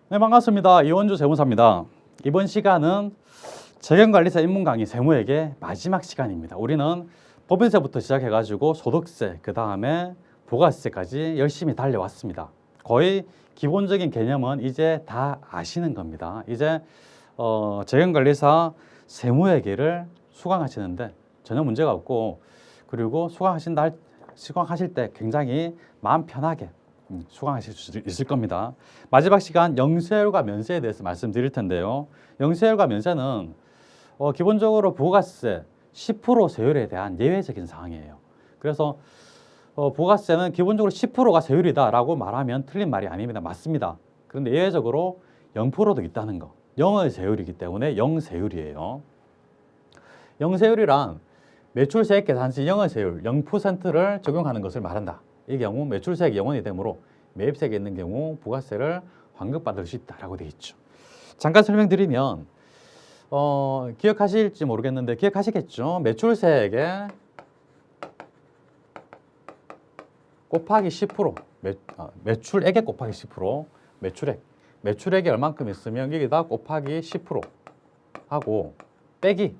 네, 반갑습니다. 이원주 세무사입니다. 이번 시간은 재경관리사 입문 강의 세무회계 마지막 시간입니다. 우리는 법인세부터 시작해가지고 소득세, 그 다음에 부가세까지 열심히 달려왔습니다. 거의 기본적인 개념은 이제 다 아시는 겁니다. 이제 재경관리사 세무회계를 수강하시는데 전혀 문제가 없고, 그리고 수강하실 때 굉장히 마음 편하게 수강하실 수 있을 겁니다. 마지막 시간 영세율과 면세에 대해서 말씀드릴 텐데요. 영세율과 면세는 기본적으로 부가세 10% 세율에 대한 예외적인 사항이에요. 그래서 부가세는 기본적으로 10%가 세율이다라고 말하면 틀린 말이 아닙니다. 맞습니다. 그런데 예외적으로 0%도 있다는 거. 0의 세율이기 때문에 0세율이에요. 0세율이란 매출세액 계산 시 0의 세율 0%를 적용하는 것을 말한다. 이 경우 매출세액이 0원이 되므로 매입세액이 있는 경우 부가세를 환급받을 수 있다라고 되어 있죠. 잠깐 설명드리면 기억하실지 모르겠는데 기억하시겠죠? 매출세액에 곱하기 10% 매출액에 곱하기 10% 매출액이 얼만큼 있으면 여기다 곱하기 10% 하고 빼기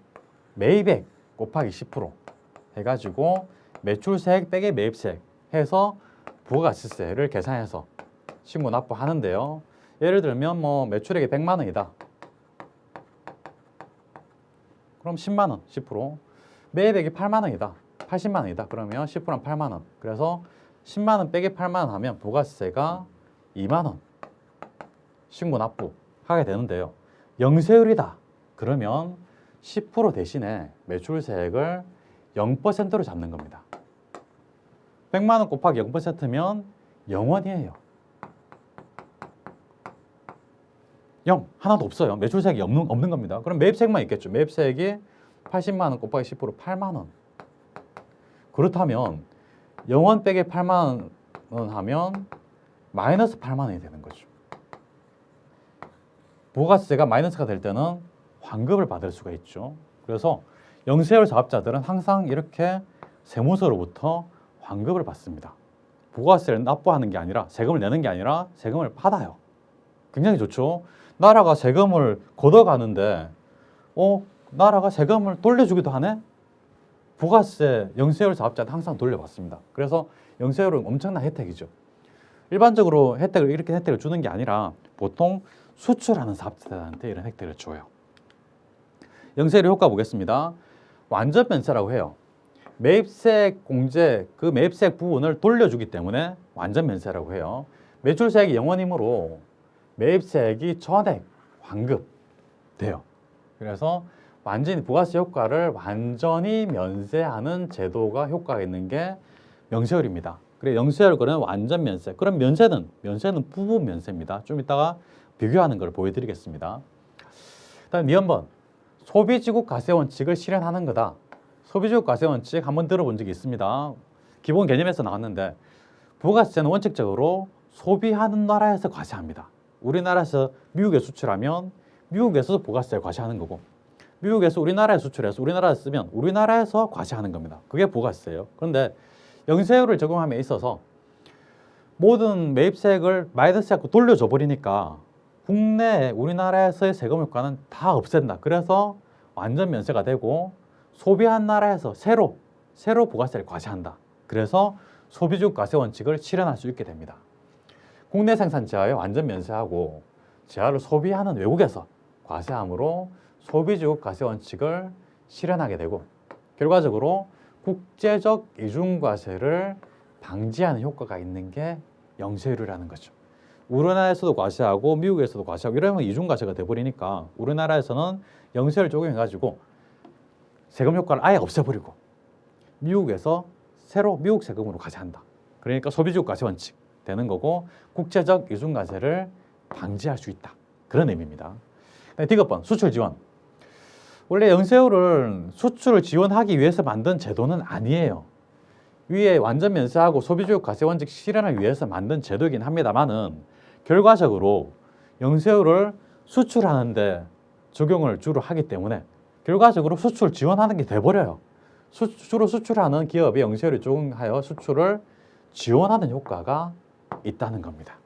매입액 곱하기 10% 해가지고 매출세액 빼기 매입세액 해서 부가가치세를 계산해서 신고 납부하는데요. 예를 들면 매출액이 100만 원이다. 그럼 10만 원 10%. 매입액이 8만 원이다. 80만 원이다. 그러면 10%는 8만 원. 그래서 10만 원 빼기 8만 원 하면 부가세가 2만 원 신고 납부하게 되는데요. 영세율이다. 그러면 10% 대신에 매출세액을 0%로 잡는 겁니다. 100만 원 곱하기 0%면 0원이에요. 0, 하나도 없어요. 매출세액이 없는 겁니다. 그럼 매입세액만 있겠죠. 매입세액이 80만 원 곱하기 10% 8만 원. 그렇다면 0원 빼기 8만 원 하면 마이너스 8만 원이 되는 거죠. 부가세가 마이너스가 될 때는 환급을 받을 수가 있죠. 그래서 영세율 사업자들은 항상 이렇게 세무서로부터 환급을 받습니다. 부가세를 납부하는 게 아니라, 세금을 내는 게 아니라 세금을 받아요. 굉장히 좋죠. 나라가 세금을 걷어가는데 나라가 세금을 돌려주기도 하네? 부가세 영세율 사업자는 항상 돌려받습니다. 그래서 영세율은 엄청난 혜택이죠. 일반적으로 이렇게 혜택을 주는 게 아니라 보통 수출하는 사업자들한테 이런 혜택을 줘요. 영세율 효과 보겠습니다. 완전 면세라고 해요. 매입세액 공제, 그 매입세액 부분을 돌려주기 때문에 완전 면세라고 해요. 매출세액이 0원이므로 매입세액이 전액 환급돼요. 그래서 완전히 부가세 효과를 완전히 면세하는 제도가 효과가 있는 게 영세율입니다. 그래 영세율 그러면 완전 면세. 그럼 면세는 부분 면세입니다. 좀 이따가 비교하는 걸 보여드리겠습니다. 그다음 2번 소비지국 과세 원칙을 실현하는 거다. 소비지국 과세 원칙 한번 들어본 적이 있습니다. 기본 개념에서 나왔는데 부가세는 원칙적으로 소비하는 나라에서 과세합니다. 우리나라에서 미국에 수출하면 미국에서 부가세 과세하는 거고, 미국에서 우리나라에 수출해서 우리나라에 쓰면 우리나라에서 과세하는 겁니다. 그게 부가세예요. 그런데 영세율을 적용함에 있어서 모든 매입세액을 마이너스하고 돌려줘 버리니까 국내에 우리나라에서의 세금 효과는 다 없앤다. 그래서 완전 면세가 되고 소비한 나라에서 새로 부가세를 과세한다. 그래서 소비지국 과세 원칙을 실현할 수 있게 됩니다. 국내 생산 지하에 완전 면세하고 지하를 소비하는 외국에서 과세함으로 소비지국 과세 원칙을 실현하게 되고, 결과적으로 국제적 이중과세를 방지하는 효과가 있는 게 영세율이라는 거죠. 우리나라에서도 과세하고 미국에서도 과세하고 이러면 이중과세가 돼버리니까 우리나라에서는 영세율 적용해가지고 세금 효과를 아예 없애버리고 미국에서 새로 미국 세금으로 과세한다. 그러니까 소비지국 과세 원칙 되는 거고 국제적 이중과세를 방지할 수 있다. 그런 의미입니다. 디귿번 수출 지원. 원래 영세율은 수출을 지원하기 위해서 만든 제도는 아니에요. 위에 완전 면세하고 소비지국 과세 원칙 실현을 위해서 만든 제도이긴 합니다만은 결과적으로 영세율을 수출하는데 적용을 주로 하기 때문에 결과적으로 수출 지원하는 게 돼버려요. 주로 수출하는 기업이 영세율을 적용하여 수출을 지원하는 효과가 있다는 겁니다.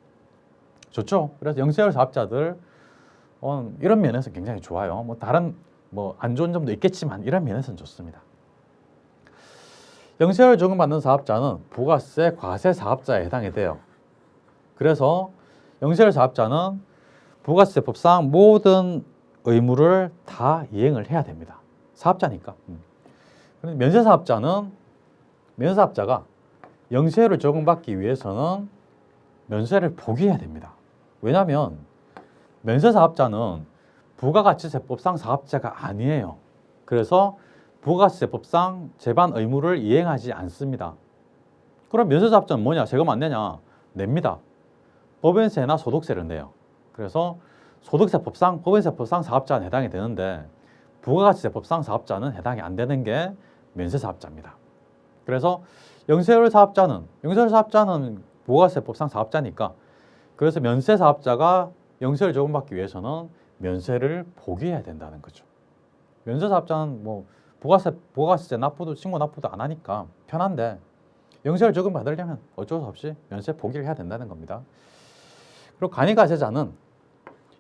좋죠. 그래서 영세율 사업자들 이런 면에서 굉장히 좋아요. 뭐 다른 뭐 안 좋은 점도 있겠지만 이런 면에서는 좋습니다. 영세율 적용받는 사업자는 부가세 과세 사업자에 해당이 돼요. 그래서 영세율 사업자는 부가세법상 모든 의무를 다 이행을 해야 됩니다. 사업자니까. 그런데 면세사업자가 영세율을 적용받기 위해서는 면세를 포기해야 됩니다. 왜냐하면 면세사업자는 부가가치세법상 사업자가 아니에요. 그래서 부가세법상 재반 의무를 이행하지 않습니다. 그럼 면세사업자는 뭐냐? 세금 안 내냐? 냅니다. 법인세나 소득세를 내요. 그래서 소득세법상, 법인세법상 사업자는 해당이 되는데 부가가치세법상 사업자는 해당이 안 되는 게 면세사업자입니다. 그래서 영세율 사업자는 부가세법상 사업자니까 그래서 면세사업자가 영세를 적용받기 위해서는 면세를 포기해야 된다는 거죠. 면세사업자는 뭐 부가세세 납부도 신고 납부도 안 하니까 편한데 영세를 적용받으려면 어쩔 수 없이 면세 포기를 해야 된다는 겁니다. 그리고 간이가세자는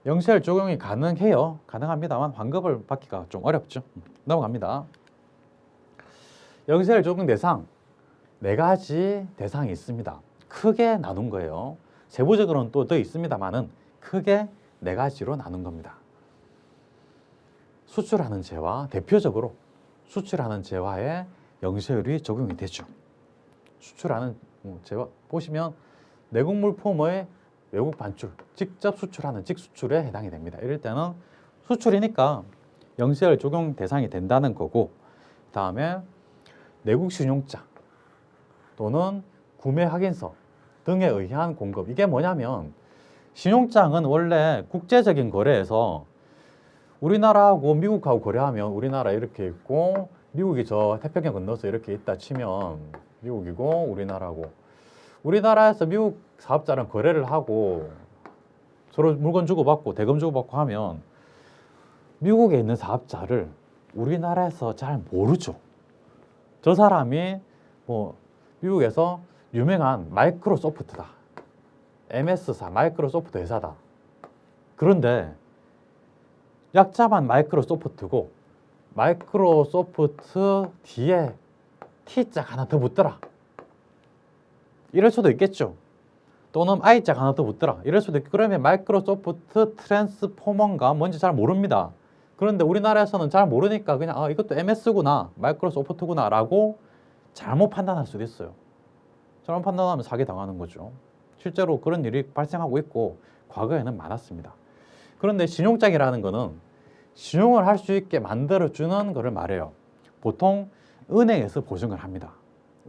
영세율 적용이 가능해요. 가능합니다만 환급을 받기가 좀 어렵죠. 넘어갑니다. 영세율 적용 대상 4가지 대상이 있습니다. 크게 나눈 거예요. 세부적으로는 또 더 있습니다만은 크게 4가지로 나눈 겁니다. 수출하는 재화, 대표적으로 수출하는 재화에 영세율이 적용이 되죠. 수출하는 재화 보시면 내국물 폼의 외국 반출, 직접 수출하는 직수출에 해당이 됩니다. 이럴 때는 수출이니까 영세율 적용 대상이 된다는 거고, 다음에 내국 신용장 또는 구매 확인서 등에 의한 공급. 이게 뭐냐면 신용장은 원래 국제적인 거래에서 우리나라하고 미국하고 거래하면 우리나라 이렇게 있고 미국이 저 태평양 건너서 이렇게 있다 치면 미국이고 우리나라고, 우리나라에서 미국 사업자랑 거래를 하고 서로 물건 주고받고 대금 주고받고 하면 미국에 있는 사업자를 우리나라에서 잘 모르죠. 저 사람이 뭐 미국에서 유명한 마이크로소프트다, MS사 마이크로소프트 회사다. 그런데 약자만 마이크로소프트고 마이크로소프트 뒤에 T자 하나 더 붙더라. 이럴 수도 있겠죠. 또는 I자 하나 더 붙더라. 이럴 수도 있고, 그러면 마이크로소프트 트랜스포머인가 뭔지 잘 모릅니다. 그런데 우리나라에서는 잘 모르니까 그냥 이것도 MS구나, 마이크로소프트구나 라고 잘못 판단할 수도 있어요. 잘못 판단하면 사기 당하는 거죠. 실제로 그런 일이 발생하고 있고 과거에는 많았습니다. 그런데 신용장이라는 거는 신용을 할 수 있게 만들어주는 것을 말해요. 보통 은행에서 보증을 합니다.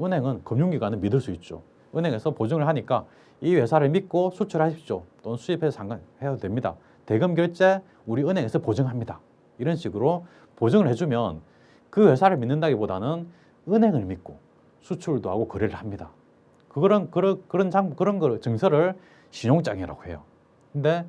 은행은 금융기관을 믿을 수 있죠. 은행에서 보증을 하니까 이 회사를 믿고 수출하십시오. 또는 수입해서 상관해도 됩니다. 대금 결제 우리 은행에서 보증합니다. 이런 식으로 보증을 해주면 그 회사를 믿는다기보다는 은행을 믿고 수출도 하고 거래를 합니다. 그런 증서를 신용장이라고 해요. 근데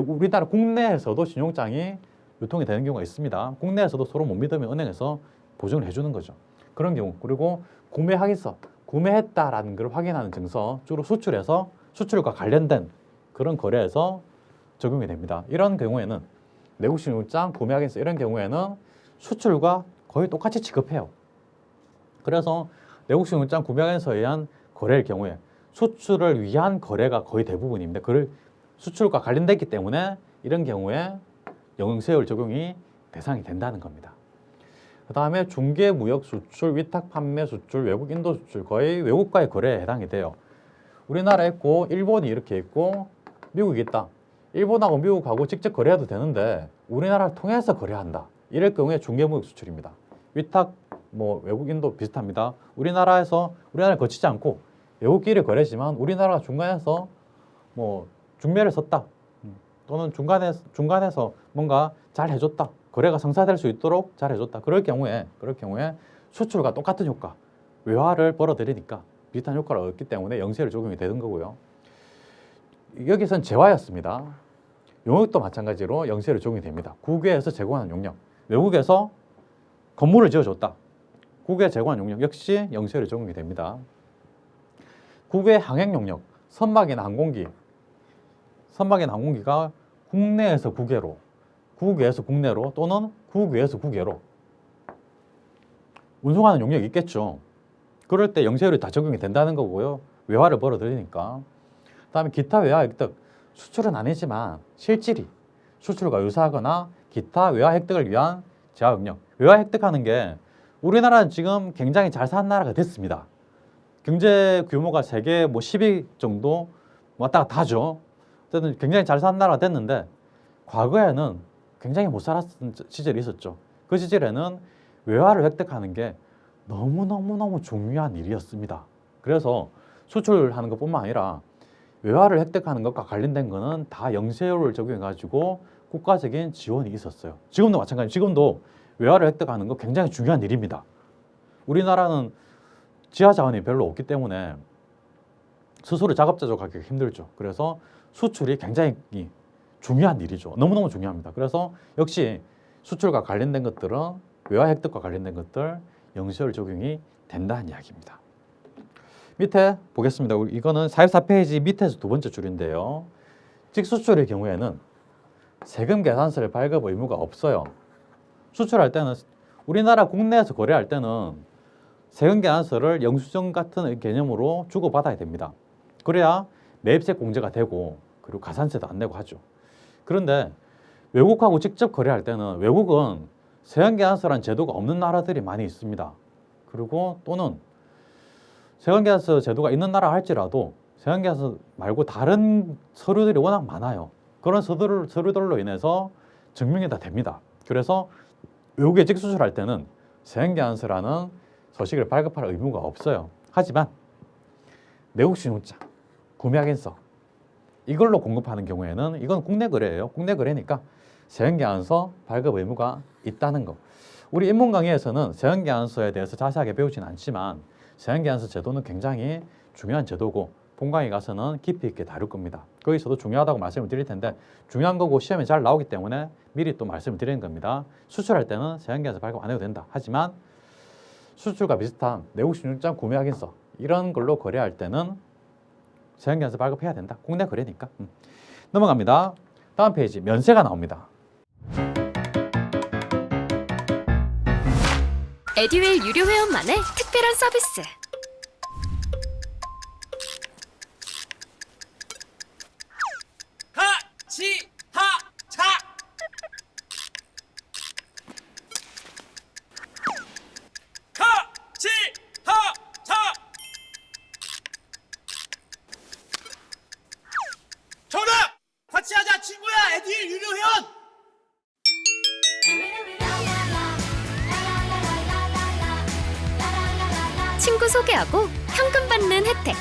우리나라 국내에서도 신용장이 유통이 되는 경우가 있습니다. 국내에서도 서로 못 믿으면 은행에서 보증을 해주는 거죠. 그런 경우, 그리고 구매 확인서, 구매했다라는 걸 확인하는 증서, 주로 수출에서 수출과 관련된 그런 거래에서 적용이 됩니다. 이런 경우에는 내국 신용장, 구매 확인서 이런 경우에는 수출과 거의 똑같이 취급해요. 그래서 내국 신용장, 구매 확인서에 의한 거래일 경우에 수출을 위한 거래가 거의 대부분입니다. 그걸 수출과 관련됐기 때문에 이런 경우에 영세율 적용이 대상이 된다는 겁니다. 그 다음에 중개, 무역, 수출, 위탁, 판매, 수출, 외국 인도 수출, 거의 외국과의 거래에 해당이 돼요. 우리나라에 있고 일본이 이렇게 있고 미국이 있다. 일본하고 미국하고 직접 거래해도 되는데 우리나라를 통해서 거래한다. 이럴 경우에 중개, 무역, 수출입니다. 위탁, 외국 인도 비슷합니다. 우리나라를 거치지 않고 외국끼리 거래지만 우리나라가 중간에서 중매를 섰다. 또는 중간에서 뭔가 잘 해줬다. 거래가 성사될 수 있도록 잘 해줬다. 그럴 경우에 수출과 똑같은 효과, 외화를 벌어들이니까 비슷한 효과를 얻기 때문에 영세율 적용이 되는 거고요. 여기선 재화였습니다. 용역도 마찬가지로 영세율 적용이 됩니다. 국외에서 제공하는 용역, 외국에서 건물을 지어줬다. 국외 제공하는 용역 역시 영세율 적용이 됩니다. 국외 항행 용역, 선박이나 항공기, 선박이나 항공기가 국내에서 국외로, 국외에서 국내로 또는 국외에서 국외로 운송하는 용역이 있겠죠. 그럴 때 영세율이 다 적용이 된다는 거고요. 외화를 벌어들이니까. 그다음에 기타 외화 획득, 수출은 아니지만 실질이 수출과 유사하거나 기타 외화 획득을 위한 제화 능력. 외화 획득하는 게 우리나라는 지금 굉장히 잘 사는 나라가 됐습니다. 경제 규모가 세계 뭐 10위 정도 왔다 갔다 하죠. 어쨌든 굉장히 잘 사는 나라가 됐는데 과거에는 굉장히 못 살았던 시절이 있었죠. 그 시절에는 외화를 획득하는 게 너무너무너무 중요한 일이었습니다. 그래서 수출하는 것뿐만 아니라 외화를 획득하는 것과 관련된 거는 다 영세율을 적용해가지고 국가적인 지원이 있었어요. 지금도 마찬가지. 지금도 외화를 획득하는 거 굉장히 중요한 일입니다. 우리나라는 지하 자원이 별로 없기 때문에 스스로 자급자족하기 힘들죠. 그래서 수출이 굉장히 중요한 일이죠. 너무너무 중요합니다. 그래서 역시 수출과 관련된 것들은 외화 획득과 관련된 것들 영세율 적용이 된다는 이야기입니다. 밑에 보겠습니다. 이거는 44페이지 밑에서 두 번째 줄인데요. 직수출의 경우에는 세금 계산서를 발급 의무가 없어요. 수출할 때는 우리나라 국내에서 거래할 때는 세금 계산서를 영수증 같은 개념으로 주고받아야 됩니다. 그래야 매입세 공제가 되고 그리고 가산세도 안 내고 하죠. 그런데 외국하고 직접 거래할 때는 외국은 세금 계산서라는 제도가 없는 나라들이 많이 있습니다. 그리고 또는 세금 계산서 제도가 있는 나라 할지라도 세금 계산서 말고 다른 서류들이 워낙 많아요. 그런 서류들로 인해서 증명이 다 됩니다. 그래서 외국에 직수출할 때는 세금 계산서라는 서식을 발급할 의무가 없어요. 하지만 내국 신용장, 구매 확인서 이걸로 공급하는 경우에는 이건 국내 거래예요. 국내 거래니까 세금 계산서 발급 의무가 있다는 거. 우리 인문 강의에서는 세금 계산서에 대해서 자세하게 배우진 않지만 세금 계산서 제도는 굉장히 중요한 제도고 본강의 가서는 깊이 있게 다룰 겁니다. 거기서도 중요하다고 말씀을 드릴 텐데 중요한 거고 시험에 잘 나오기 때문에 미리 또 말씀을 드리는 겁니다. 수출할 때는 세금 계산서 발급 안 해도 된다. 하지만 수출과 비슷한 내국 신용장 구매 확인서 이런 걸로 거래할 때는 세금 계산서 발급해야 된다. 국내 거래니까. 넘어갑니다. 다음 페이지 면세가 나옵니다. 에듀윌 유료 회원만의 특별한 서비스. 하치하차 하치하차 정답! 같이 하자 친구야 에듀윌 유료 회원! 친구 소개하고 현금 받는 혜택.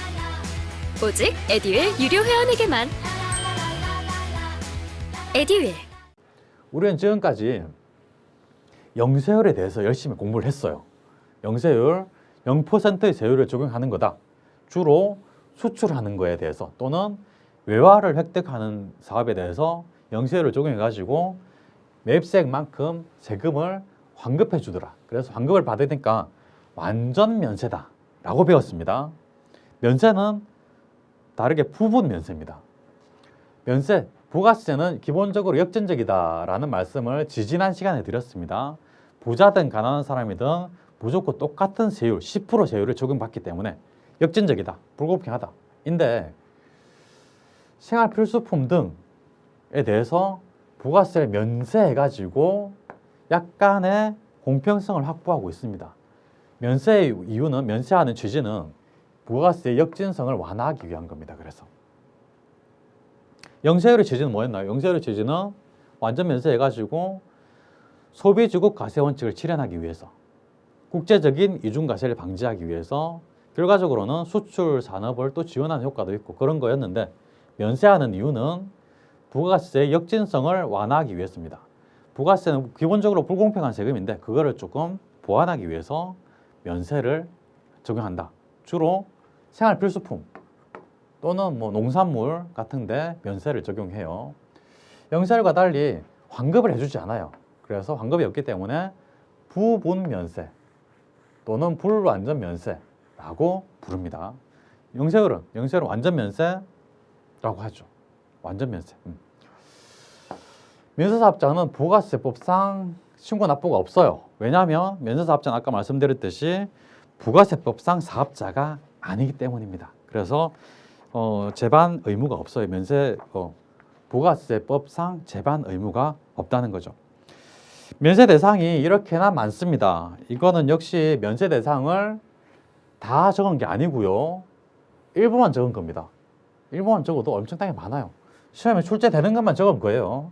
오직 에듀윌 유료 회원에게만. 에듀윌. 우리는 지금까지 영세율에 대해서 열심히 공부를 했어요. 영세율 0%의 세율을 적용하는 거다. 주로 수출하는 거에 대해서 또는 외화를 획득하는 사업에 대해서 영세율을 적용해가지고 매입세액만큼 세금을 환급해 주더라. 그래서 환급을 받으니까 완전 면세다 라고 배웠습니다. 면세는 다르게 부분 면세입니다. 면세, 부가세는 기본적으로 역전적이다 라는 말씀을 지지난 시간에 드렸습니다. 부자든 가난한 사람이든 무조건 똑같은 세율, 10% 세율을 적용받기 때문에 역전적이다, 불공평하다. 인데 생활필수품 등에 대해서 부가세를 면세해가지고 약간의 공평성을 확보하고 있습니다. 면세의 이유는, 면세하는 취지는 부가세의 역진성을 완화하기 위한 겁니다. 그래서 영세율의 취지는 뭐였나요? 영세율의 취지는 완전 면세해가지고 소비주국 과세 원칙을 실현하기 위해서, 국제적인 이중과세를 방지하기 위해서, 결과적으로는 수출 산업을 또 지원하는 효과도 있고 그런 거였는데, 면세하는 이유는 부가세의 역진성을 완화하기 위해서입니다. 부가세는 기본적으로 불공평한 세금인데 그거를 조금 보완하기 위해서 면세를 적용한다. 주로 생활필수품 또는 뭐 농산물 같은데 면세를 적용해요. 영세율과 달리 환급을 해주지 않아요. 그래서 환급이 없기 때문에 부분 면세 또는 불완전 면세라고 부릅니다. 영세율은 완전 면세라고 하죠. 완전 면세. 면세사업자는 부가세법상 신고 납부가 없어요. 왜냐하면 면세사업자는 아까 말씀드렸듯이 부가세법상 사업자가 아니기 때문입니다. 그래서 제반 의무가 없어요. 부가세법상 제반 의무가 없다는 거죠. 면세 대상이 이렇게나 많습니다. 이거는 역시 면세 대상을 다 적은 게 아니고요. 일부만 적은 겁니다. 일부만 적어도 엄청나게 많아요. 시험에 출제되는 것만 적은 거예요.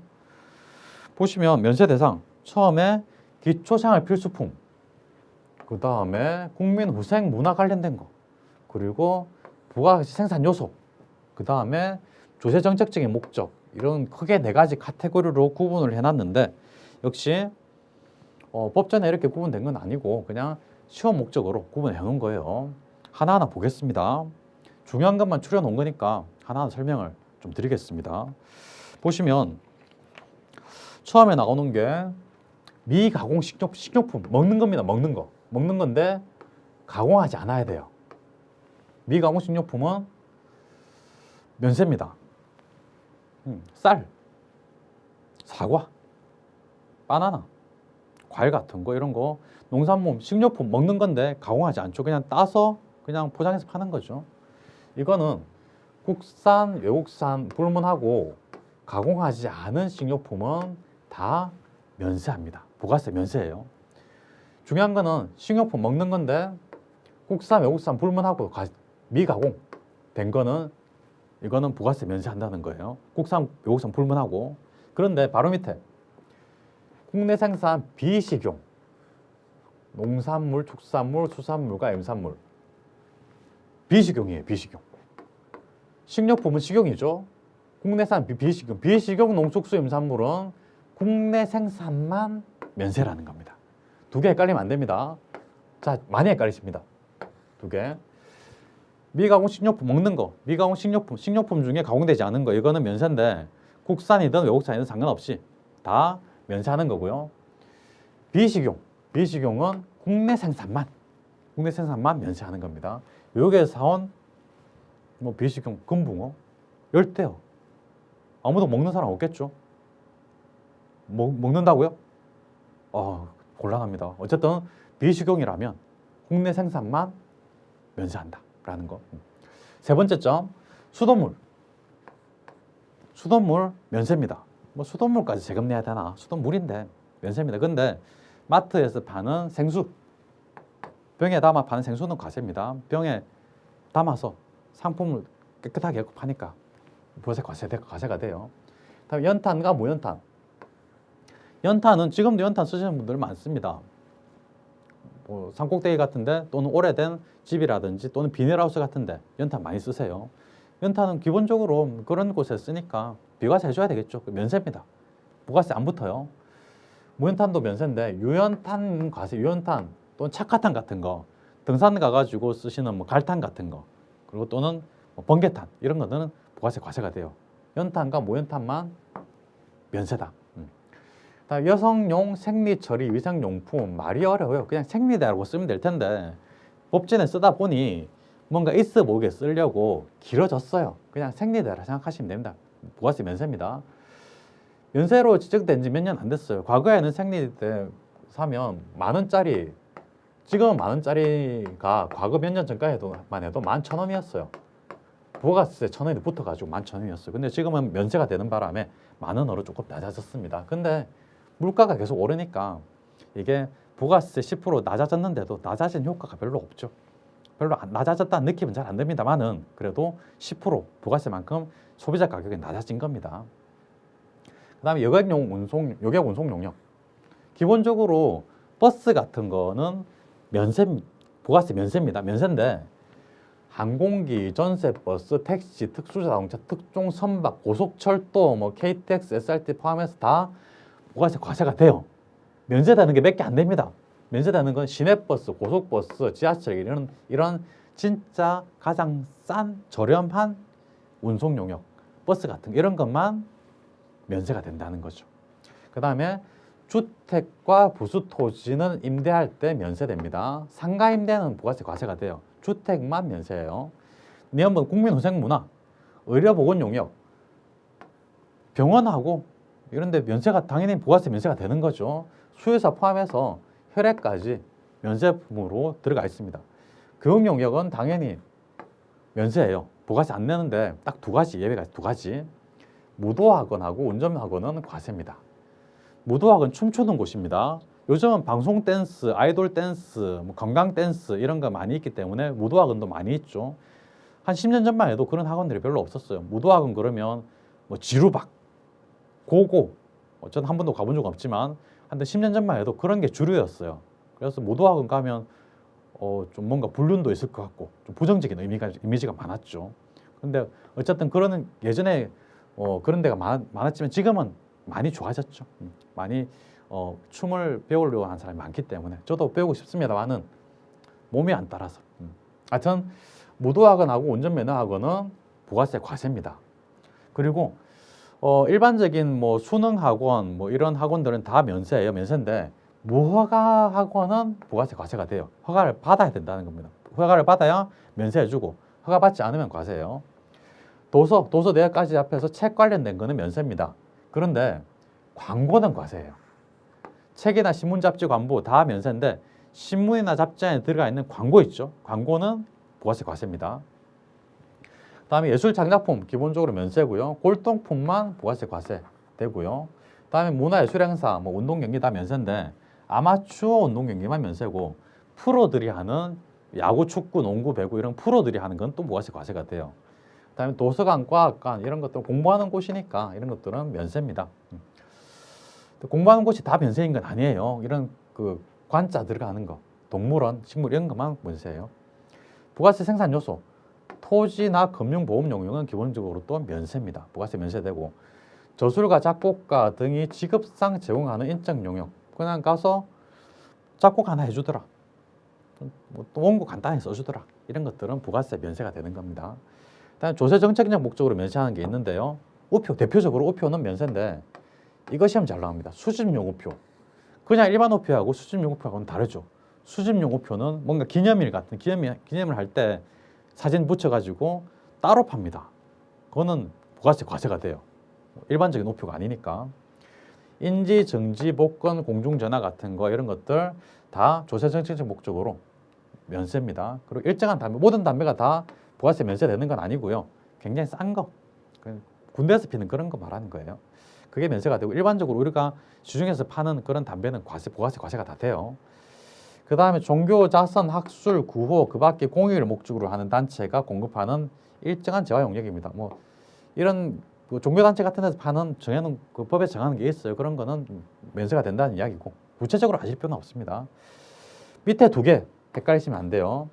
보시면 면세 대상 처음에 기초생활 필수품, 그 다음에 국민후생 문화 관련된 거, 그리고 부가가치 생산 요소, 그 다음에 조세정책적인 목적, 이런 크게 4가지 카테고리로 구분을 해놨는데 역시 법전에 이렇게 구분된 건 아니고 그냥 시험 목적으로 구분해 놓은 거예요. 하나하나 보겠습니다. 중요한 것만 추려 놓은 거니까 하나하나 설명을 좀 드리겠습니다. 보시면 처음에 나오는 게 미가공 식료품, 먹는 겁니다. 먹는 건데 가공하지 않아야 돼요. 미가공 식료품은 면세입니다. 쌀, 사과, 바나나, 과일 같은 거 이런 거 농산물, 식료품 먹는 건데 가공하지 않죠. 그냥 따서 그냥 포장해서 파는 거죠. 이거는 국산, 외국산 불문하고 가공하지 않은 식료품은 다 면세합니다. 부가세 면세예요. 중요한 거는 식료품 먹는 건데 국산, 외국산 불문하고 미가공 된 거는 이거는 부가세 면세한다는 거예요. 국산, 외국산 불문하고. 그런데 바로 밑에 국내 생산 비식용, 농산물, 축산물, 수산물과 임산물 비식용이에요. 비식용. 식료품은 식용이죠. 국내산 비식용, 비식용 농축수 임산물은 국내 생산만 면세라는 겁니다. 두 개 헷갈리면 안 됩니다. 자, 많이 헷갈리십니다. 두 개. 미가공 식료품 먹는 거, 미가공 식료품 중에 가공되지 않은 거, 이거는 면세인데 국산이든 외국산이든 상관없이 다 면세하는 거고요. 비식용은 국내 생산만 면세하는 겁니다. 외국에서 사온 비식용 금붕어, 열대어 아무도 먹는 사람 없겠죠. 먹는다고요? 곤란합니다. 어쨌든 비식용이라면 국내 생산만 면세한다라는 거. 세 번째 점, 수돗물 면세입니다. 수돗물까지 세금 내야 되나? 수돗물인데 면세입니다. 근데 마트에서 파는 생수, 병에 담아 파는 생수는 과세입니다. 병에 담아서 상품을 깨끗하게 파니까 부가세 과세가 돼요. 다음 연탄과 무연탄. 연탄은 지금도 연탄 쓰시는 분들 많습니다. 산꼭대기 같은데 또는 오래된 집이라든지 또는 비닐하우스 같은데 연탄 많이 쓰세요. 연탄은 기본적으로 그런 곳에 쓰니까 비과세 해줘야 되겠죠. 면세입니다. 부가세 안 붙어요. 무연탄도 면세인데 유연탄 과세, 유연탄 또는 착화탄 같은 거, 등산 가가지고 쓰시는 갈탄 같은 거, 그리고 또는 번개탄 이런 거는 부가세 과세가 돼요. 연탄과 무연탄만 면세다. 여성용 생리처리 위생용품, 말이 어려워요. 그냥 생리대라고 쓰면 될 텐데 법전에 쓰다 보니 뭔가 있어 보이게 쓰려고 길어졌어요. 그냥 생리대라 생각하시면 됩니다. 부가세 면세입니다. 면세로 지적된 지 몇 년 안 됐어요. 과거에는 생리대 사면 10,000원짜리, 지금은 10,000원짜리가 과거 몇 년 전까지만 해도 11,000원이었어요. 부가세 1,000원이 붙어가지고 11,000원이었어요. 근데 지금은 면세가 되는 바람에 10,000원으로 조금 낮아졌습니다. 근데 물가가 계속 오르니까 이게 부가세 10% 낮아졌는데도 낮아진 효과가 별로 없죠. 별로 낮아졌다는 느낌은 잘 안 듭니다만은 그래도 10% 부가세만큼 소비자 가격이 낮아진 겁니다. 그 다음에 여객 운송 용역. 기본적으로 버스 같은 거는 부가세 면세입니다. 면세인데 항공기, 전세버스, 택시, 특수자동차, 특종 선박, 고속철도, KTX, SRT 포함해서 다 부가세 과세가 돼요. 면세되는 게 몇 개 안 됩니다. 면세되는 건 시내버스, 고속버스, 지하철 이런 진짜 가장 싼 저렴한 운송 용역, 버스 같은 이런 것만 면세가 된다는 거죠. 그 다음에 주택과 부수 토지는 임대할 때 면세됩니다. 상가 임대는 부가세 과세가 돼요. 주택만 면세예요. 내연번 국민후생문화, 의료보건 용역, 병원하고 이런 데 면세가 당연히 부가세 면세가 되는 거죠. 수의사 포함해서 혈액까지 면세품으로 들어가 있습니다. 교육 용역은 당연히 면세예요. 부가세 안 내는데 딱 두 가지 예외가 두 가지. 무도학원하고 운전학원은 과세입니다. 무도학원 춤추는 곳입니다. 요즘은 방송 댄스, 아이돌 댄스, 뭐 건강 댄스 이런 거 많이 있기 때문에 무도학원도 많이 있죠. 한 10년 전만 해도 그런 학원들이 별로 없었어요. 무도학원 그러면 뭐 지루박, 고고, 저는 한 번도 가본 적 없지만 한 10년 전만 해도 그런 게 주류였어요. 그래서 무도학원 가면 좀 뭔가 불륜도 있을 것 같고 좀 부정적인 이미지가 많았죠. 근데 어쨌든 그런 예전에 그런 데가 많았지만 지금은 많이 좋아졌죠. 많이 춤을 배우려고 하는 사람이 많기 때문에 저도 배우고 싶습니다만은 몸이 안 따라서. 하여튼 무도학원하고 운전면허학원은 부가세 과세입니다. 그리고 일반적인 뭐 수능학원 뭐 이런 학원들은 다 면세예요. 면세인데 무허가 학원은 부가세 과세가 돼요. 허가를 받아야 된다는 겁니다. 허가를 받아야 면세해주고 허가 받지 않으면 과세예요. 도서 내역까지 합해서 책 관련된 거는 면세입니다. 그런데 광고는 과세예요. 책이나 신문, 잡지, 광고 다 면세인데 신문이나 잡지 안에 들어가 있는 광고 있죠. 광고는 부가세 과세입니다. 다음에 예술 창작품 기본적으로 면세고요. 골동품만 부가세 과세 되고요. 다음에 문화예술 행사, 뭐 운동 경기 다 면세인데 아마추어 운동 경기만 면세고 프로들이 하는 야구, 축구, 농구, 배구 이런 프로들이 하는 건 또 부가세 과세가 돼요. 그다음에 도서관, 과학관 이런 것들 공부하는 곳이니까 이런 것들은 면세입니다. 공부하는 곳이 다 면세인 건 아니에요. 이런 그 관자 들어가는 거, 동물원, 식물 이런 것만 면세예요. 부가세 생산 요소, 토지나 금융보험 용역은 기본적으로 또 면세입니다. 부가세 면세되고 저술가, 작곡가 등이 직업상 제공하는 인적 용역, 그냥 가서 작곡 하나 해주더라, 또 원고 간단히 써주더라, 이런 것들은 부가세 면세가 되는 겁니다. 다음 조세 정책적 목적으로 면세하는 게 있는데요. 우표, 대표적으로 우표는 면세인데 이거 시험 잘 나옵니다. 수집용 우표. 그냥 일반 우표하고 수집용 우표하고는 다르죠. 수집용 우표는 뭔가 기념일 같은 기념을 할 때 사진 붙여가지고 따로 팝니다. 그거는 부가세 과세가 돼요. 일반적인 우표가 아니니까. 인지, 정지, 복권, 공중전화 같은 거 이런 것들 다 조세 정책적 목적으로 면세입니다. 그리고 일정한 담배, 모든 담배가 다 부가세 면세되는 건 아니고요. 굉장히 싼 거, 군대에서 피는 그런 거 말하는 거예요. 그게 면세가 되고 일반적으로 우리가 시중에서 파는 그런 담배는 부가세 과세가 다 돼요. 그 다음에 종교, 자선, 학술, 구호, 그 밖에 공익을 목적으로 하는 단체가 공급하는 일정한 재화 용역입니다. 뭐 이런 그 종교단체 같은 데서 파는 정해놓은 그 법에 정하는 게 있어요. 그런 거는 면세가 된다는 이야기고 구체적으로 아실 필요는 없습니다. 밑에 두 개 헷갈리시면 안 돼요.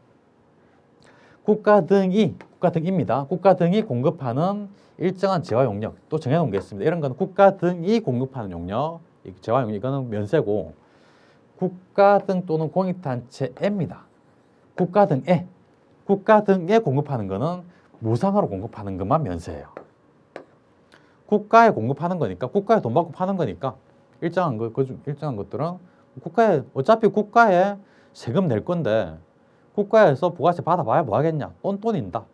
국가 등입니다. 국가 등이 공급하는 일정한 재화 용역 또 정해놓은 게 있습니다. 이런 거는 국가 등이 공급하는 용역, 재화 용역 이거는 면세고 국가 등 또는 공익단체입니다. 국가 등에 공급하는 거는 무상으로 공급하는 것만 면세예요. 국가에 공급하는 거니까 국가에 돈 받고 파는 거니까 일정한 것들은 국가에 어차피 국가에 세금 낼 건데 국가에서 부가세 받아봐야 뭐 하겠냐? 돈인다.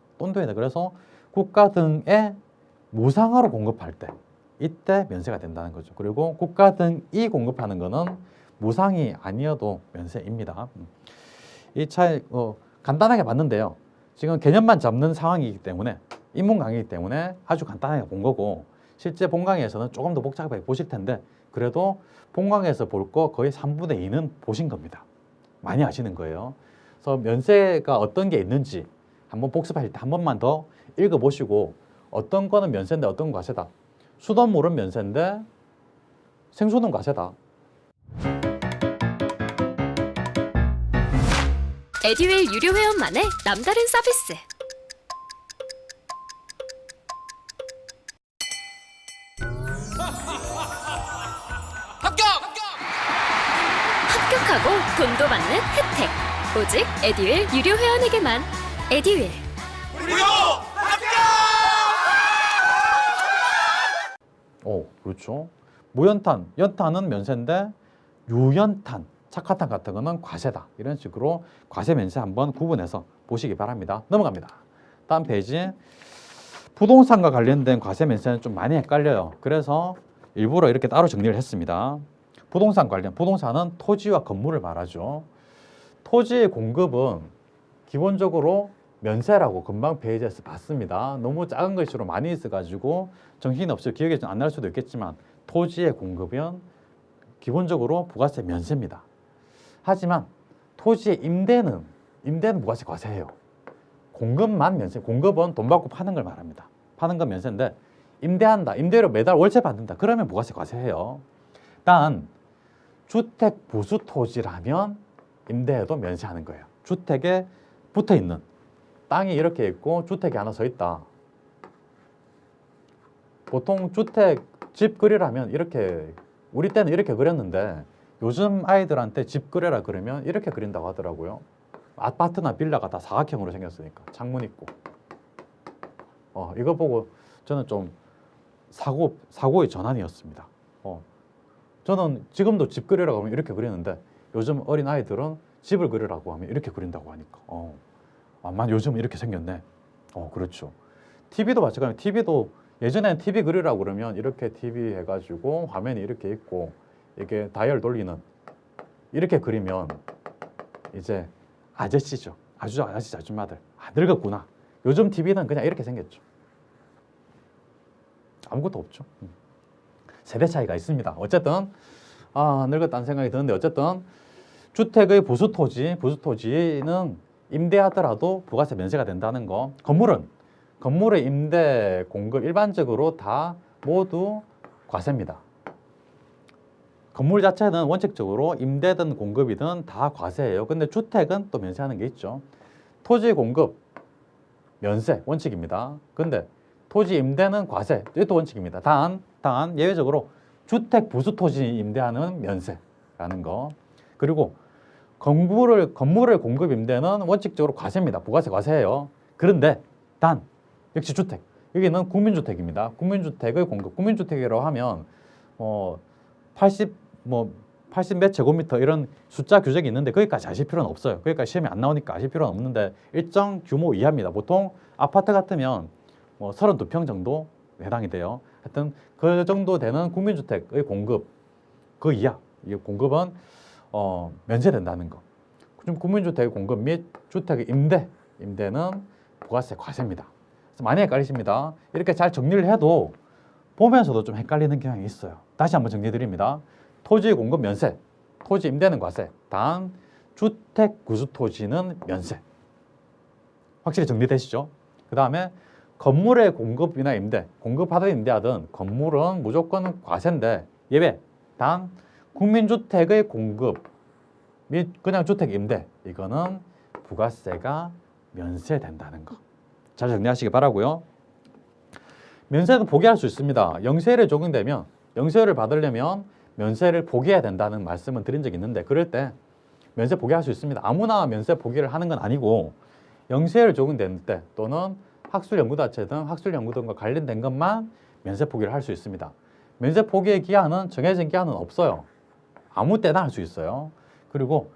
그래서 국가 등에 무상으로 공급할 때 이때 면세가 된다는 거죠. 그리고 국가 등이 공급하는 거는 무상이 아니어도 면세입니다. 이 차이 간단하게 봤는데요. 지금 개념만 잡는 상황이기 때문에 인문 강의이기 때문에 아주 간단하게 본 거고 실제 본강의에서는 조금 더 복잡하게 보실 텐데 그래도 본강의에서 볼 거 거의 3분의 2는 보신 겁니다. 많이 아시는 거예요. 그래서 면세가 어떤 게 있는지 한번 복습하실 때 한 번만 더 읽어보시고 어떤 거는 면세인데 어떤 건 과세다. 수돗물은 면세인데 생수는 과세다. 에듀윌 유료 회원만의 남다른 서비스. 합격하고 돈도 받는 혜택. 오직 에듀윌 유료 회원에게만. 에듀윌. 무료 합격! 그렇죠. 무연탄, 연탄은 면세인데 유연탄, 착화탄 같은 거는 과세다. 이런 식으로 과세 면세 한번 구분해서 보시기 바랍니다. 넘어갑니다. 다음 페이지. 부동산과 관련된 과세 면세는 좀 많이 헷갈려요. 그래서 일부러 이렇게 따로 정리를 했습니다. 부동산 관련, 부동산은 토지와 건물을 말하죠. 토지의 공급은 기본적으로 면세라고 금방 페이지에서 봤습니다. 너무 작은 글씨로 많이 있어가지고 정신없이 기억이 안 날 수도 있겠지만 토지의 공급은 기본적으로 부가세 면세입니다. 하지만 토지의 임대는 부가세 과세예요. 공급만 면세, 공급은 돈 받고 파는 걸 말합니다. 파는 건 면세인데 임대한다, 임대료 매달 월세 받는다, 그러면 부가세 과세해요. 단 주택 부수 토지라면 임대해도 면세하는 거예요. 주택에 붙어 있는 땅이 이렇게 있고 주택이 하나 서 있다. 보통 주택 집 그리라면 이렇게, 우리 때는 이렇게 그렸는데 요즘 아이들한테 집 그려라 그러면 이렇게 그린다고 하더라고요. 아파트나 빌라가 다 사각형으로 생겼으니까 창문 있고. 이거 보고 저는 좀 사고의 전환이었습니다. 저는 지금도 집 그리라고 하면 이렇게 그리는데 요즘 어린 아이들은 집을 그리라고 하면 이렇게 그린다고 하니까 아마 요즘 이렇게 생겼네. 그렇죠. TV도 마찬가지예요. TV도 예전에는 TV 그리라고 그러면 이렇게 TV 해가지고 화면이 이렇게 있고 이게 다이얼 돌리는 이렇게 그리면 이제 아저씨죠. 아저씨 아줌마들. 늙었구나. 요즘 TV는 그냥 이렇게 생겼죠. 아무것도 없죠. 세대 차이가 있습니다. 어쨌든 늙었다는 생각이 드는데 어쨌든 주택의 부수토지는 임대하더라도 부가세 면세가 된다는 거. 건물의 임대 공급 일반적으로 다 모두 과세입니다. 건물 자체는 원칙적으로 임대든 공급이든 다 과세예요. 근데 주택은 또 면세하는 게 있죠. 토지 공급 면세 원칙입니다. 근데 토지 임대는 과세, 이것도 원칙입니다. 단 예외적으로 주택 부수 토지 임대하는 면세라는 거. 그리고 건물을 공급 임대는 원칙적으로 과세입니다. 부가세 과세예요. 그런데 단 역시 주택, 여기는 국민주택입니다. 국민주택의 공급, 국민주택이라고 하면 80 몇 제곱미터 이런 숫자 규정이 있는데 거기까지 아실 필요는 없어요. 거기까지 시험에 안 나오니까 아실 필요는 없는데 일정 규모 이하입니다. 보통 아파트 같으면 32평 정도 해당이 돼요. 하여튼 그 정도 되는 국민주택의 공급 그 이하, 이 공급은 면세된다는 거. 좀 국민주택의 공급 및 주택의 임대는 부가세 과세입니다. 그래서 많이 헷갈리십니다. 이렇게 잘 정리를 해도 보면서도 좀 헷갈리는 경향이 있어요. 다시 한번 정리드립니다. 토지 공급 면세, 토지 임대는 과세, 단 주택 구수 토지는 면세. 확실히 정리되시죠? 그 다음에 건물의 공급이나 임대, 공급하든 임대하든 건물은 무조건 과세인데 예외, 단 국민주택의 공급 및 그냥 주택 임대, 이거는 부가세가 면세된다는 거. 잘 정리하시기 바라고요. 면세는 포기할 수 있습니다. 영세율에 적용되면, 영세율을 받으려면 면세를 포기해야 된다는 말씀을 드린 적이 있는데 그럴 때 면세 포기할 수 있습니다. 아무나 면세 포기를 하는 건 아니고 영세율 적용될 때 또는 학술연구단체 등 학술연구 등과 관련된 것만 면세 포기를 할 수 있습니다. 면세 포기의 기한은 정해진 기한은 없어요. 아무 때나 할 수 있어요. 그리고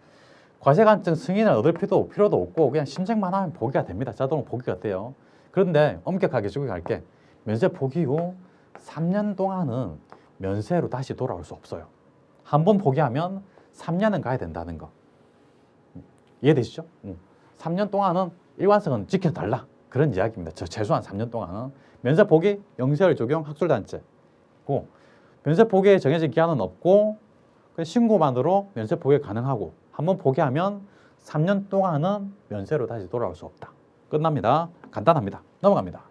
과세관증 승인을 얻을 필요도 없고 그냥 신청만 하면 포기가 됩니다. 자동으로 포기가 돼요. 그런데 엄격하게 적용할게. 면세 포기 후 3년 동안은 면세로 다시 돌아올 수 없어요. 한 번 포기하면 3년은 가야 된다는 거. 이해되시죠? 3년 동안은 일관성은 지켜달라. 그런 이야기입니다. 최소한 3년 동안은. 면세 포기, 영세율 적용, 학술단체고 면세 포기에 정해진 기한은 없고 신고만으로 면세 포기 가능하고 한 번 포기하면 3년 동안은 면세로 다시 돌아올 수 없다. 끝납니다. 간단합니다. 넘어갑니다.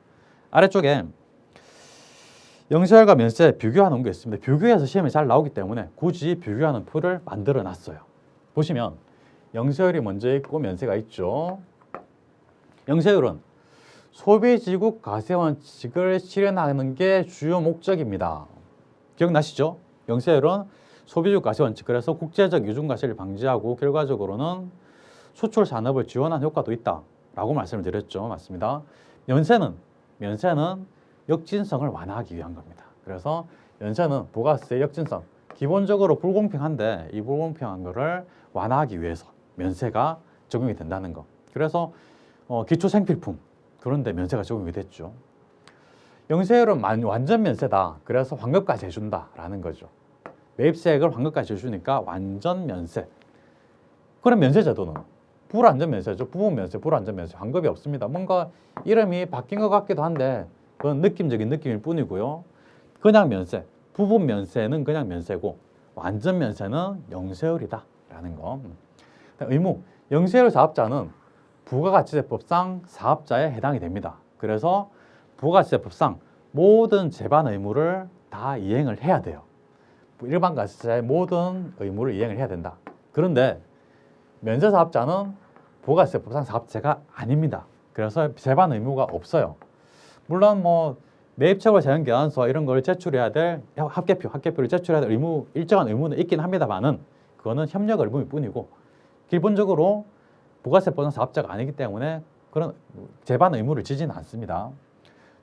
아래쪽에 영세율과 면세 비교하는 게 있습니다. 비교해서 시험에 잘 나오기 때문에 굳이 비교하는 풀을 만들어 놨어요. 보시면 영세율이 먼저 있고 면세가 있죠. 영세율은 소비지국 과세원칙을 실현하는 게 주요 목적입니다. 기억나시죠? 영세율은 소비지국 과세원칙, 그래서 국제적 이중과세를 방지하고 결과적으로는 수출 산업을 지원하는 효과도 있다라고 말씀을 드렸죠. 맞습니다. 면세는 역진성을 완화하기 위한 겁니다. 그래서 면세는 부가세 역진성, 기본적으로 불공평한데 이 불공평한 거를 완화하기 위해서 면세가 적용이 된다는 거. 그래서 기초생필품 그런데 면세가 적용이 됐죠. 영세율은 완전 면세다. 그래서 환급까지 해준다라는 거죠. 매입세액을 환급까지 해주니까 완전 면세. 그럼 면세제도는 불완전 면세죠. 부분 면세, 불완전 면세, 환급이 없습니다. 뭔가 이름이 바뀐 것 같기도 한데 그건 느낌적인 느낌일 뿐이고요. 그냥 면세, 부분 면세는 그냥 면세고 완전 면세는 영세율이다라는 거. 의무, 영세율 사업자는 부가가치세법상 사업자에 해당이 됩니다. 그래서 부가가치세법상 모든 제반 의무를 다 이행을 해야 돼요. 일반 가치세의 모든 의무를 이행을 해야 된다. 그런데 면세사업자는 부가가치세법상 사업자가 아닙니다. 그래서 제반 의무가 없어요. 물론 뭐 매입처벌 자연계산서 이런 걸 제출해야 될 합계표를 제출해야 될 의무, 일정한 의무는 있긴 합니다만은 그거는 협력 의무일 뿐이고 기본적으로 부가세법상 사업자가 아니기 때문에 그런 제반 의무를 지지는 않습니다.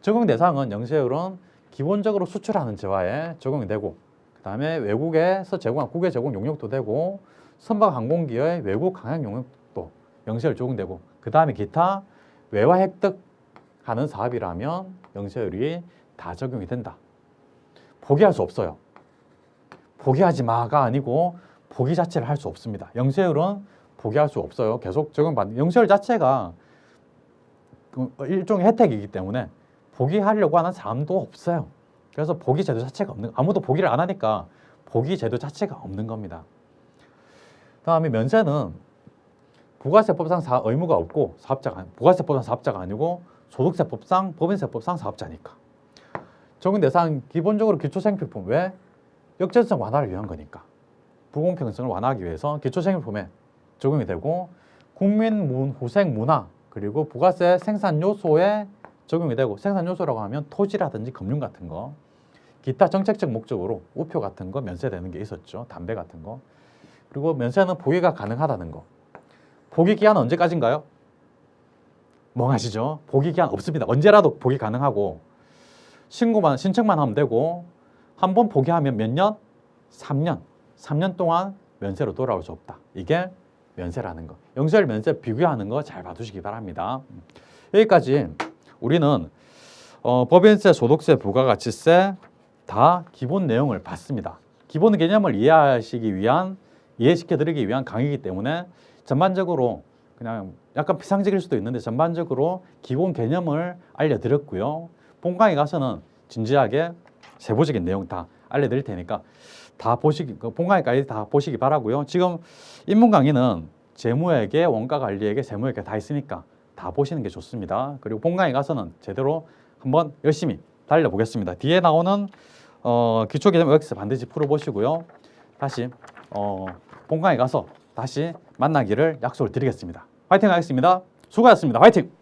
적용 대상은 영세율은 기본적으로 수출하는 재화에 적용이 되고 그 다음에 외국에서 제공한 국외 제공 용역도 되고 선박 항공기의 외국 강약 용역도 영세율 적용되고 그 다음에 기타 외화 획득하는 사업이라면 영세율이 다 적용이 된다. 포기할 수 없어요. 포기하지 마가 아니고 포기 자체를 할 수 없습니다. 영세율은 포기할 수 없어요. 계속 적용받는 영세율 자체가 일종의 혜택이기 때문에 포기하려고 하는 사람도 없어요. 그래서 포기 제도 자체가 없는, 아무도 포기를 안 하니까 포기 제도 자체가 없는 겁니다. 다음에 면세는 부가세법상 의무가 없고 사업자가 부가세법상 사업자가 아니고 소득세법상 법인세법상 사업자니까 적용 대상 기본적으로 기초생필품 왜 역전성 완화를 위한 거니까 불공평성을 완화하기 위해서 기초생필품에 적용이 되고 국민 후생 문화 그리고 부가세 생산 요소에 적용이 되고 생산 요소라고 하면 토지라든지 금융 같은 거 기타 정책적 목적으로 우표 같은 거 면세되는 게 있었죠. 담배 같은 거. 그리고 면세는 포기가 가능하다는 거. 포기 기한은 언제까지인가요? 멍하시죠? 포기 기한 없습니다. 언제라도 포기 가능하고 신청만 하면 되고 한 번 포기하면 몇 년? 3년. 3년 동안 면세로 돌아올 수 없다. 이게 면세라는 거. 영세율 면세 비교하는 거 잘 봐두시기 바랍니다. 여기까지 우리는 법인세, 소득세, 부가가치세 다 기본 내용을 봤습니다. 기본 개념을 이해시켜드리기 위한 강의이기 때문에 전반적으로 그냥 약간 피상적일 수도 있는데 전반적으로 기본 개념을 알려드렸고요. 본강에 가서는 진지하게 세부적인 내용 다 알려드릴 테니까 다 본강에까지 다 보시기 바라고요. 지금 입문 강의는 재무회계, 원가관리회계, 세무회계 다 있으니까 다 보시는 게 좋습니다. 그리고 본강에 가서는 제대로 한번 열심히 달려보겠습니다. 뒤에 나오는 기초개념 OX 반드시 풀어보시고요. 다시 본강에 가서 다시 만나기를 약속을 드리겠습니다. 화이팅 하겠습니다. 수고하셨습니다. 화이팅!